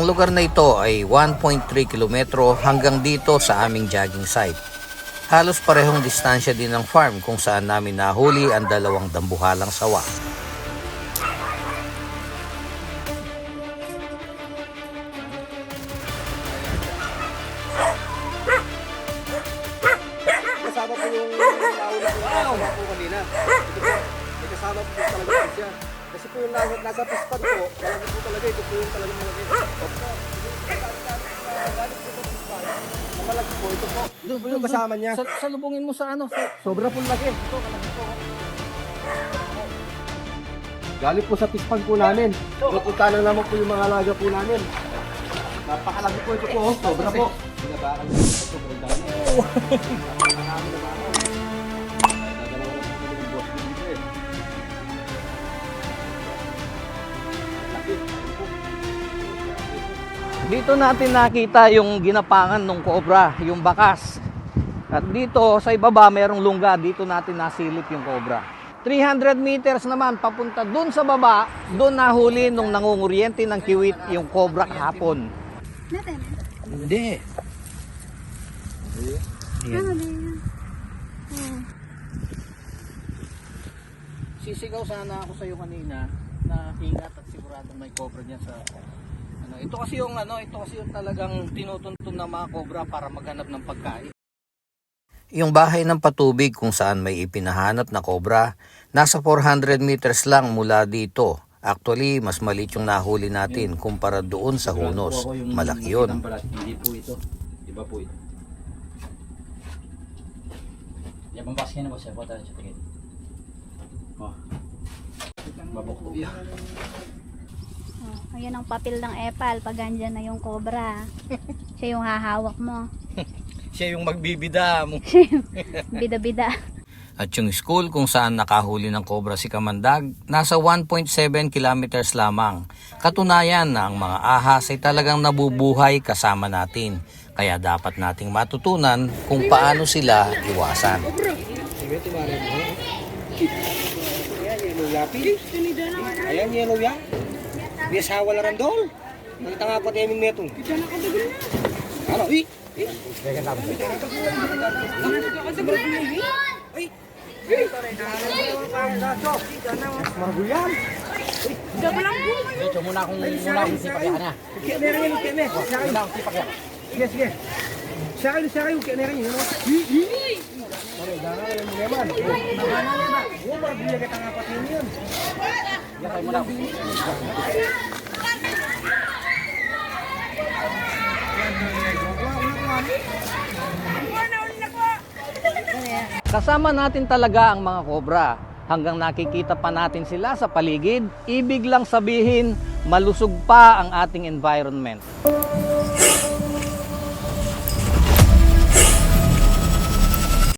lugar na ito ay 1.3 kilometro hanggang dito sa aming jogging site. Halos parehong distansya din ng farm kung saan namin nahuli ang dalawang dambuhalang sawa. Kasama po yung nauna po kanina. Ito po, may kasama po talaga po siya. Kasi po yung nasa pispan po, talaga po talaga, ito po yung talagang malaki. Malaki po, ito po. Ito po yung kasama niya. Salubungin mo sa ano? Sobra po laki. Ito, kalaki po. Galing po sa pispan po namin. Pupunta na naman po yung mga alaga po namin. Napakalaki po ito po, sobra po. Binabakan po ito, sobrang dami. Napakarami na ba ako? Dadalawa lang po yung boss ko dito eh. Laki. Dito natin nakita yung ginapangan ng cobra, yung bakas. At dito sa ibaba mayroong lungga, dito natin nasilip yung cobra. 300 meters naman papunta dun sa baba, dun nahuli nung nangunguryente ng kiwit yung cobra kahapon. Natin. Hindi. Ano din? Sisigaw sana ako sa iyo kanina na ingat at siguradong may cobra niya sa ano. Ito kasi yung talagang tinutuntun ng mga cobra para maghanap ng pagkain. Yung bahay ng patubig kung saan may ipinahanap na cobra, nasa 400 meters lang mula dito. Actually, mas maliit yung nahuli natin kumpara doon sa Hunos. Malaki yun. Hindi po ito. Iba po ito. Yang pembasnya na ba siya? Bota siya tingin. Oh. Mabok po yan. Oh, ayan ang papel ng epal pag andyan na yung cobra. Siya yung hahawak mo. Siya yung magbibida mo. Bida-bida. At yung school kung saan nakahuli ng cobra si Kamandag, nasa 1.7 kilometers lamang. Katunayan na ang mga ahas ay talagang nabubuhay kasama natin. Kaya dapat nating matutunan kung paano sila iwasan. Ayan, yellow yapi. Ayan, yellow yan. Biasa wala randol. Nakita nga pa timing neto. Ano, eh? Marbuyan. Dito muna akong sipagyahan na. Kaya meron yan, kaya meron. Muna akong sipagyahan. Sige, sige. Sakay, kaya meron yan. Sorry, dana lang yung naman. Oo, marbuyan kita nga pati yun. Yakay muna ako. Kasama natin talaga ang mga cobra. Hanggang nakikita pa natin sila sa paligid, ibig lang sabihin malusog pa ang ating environment.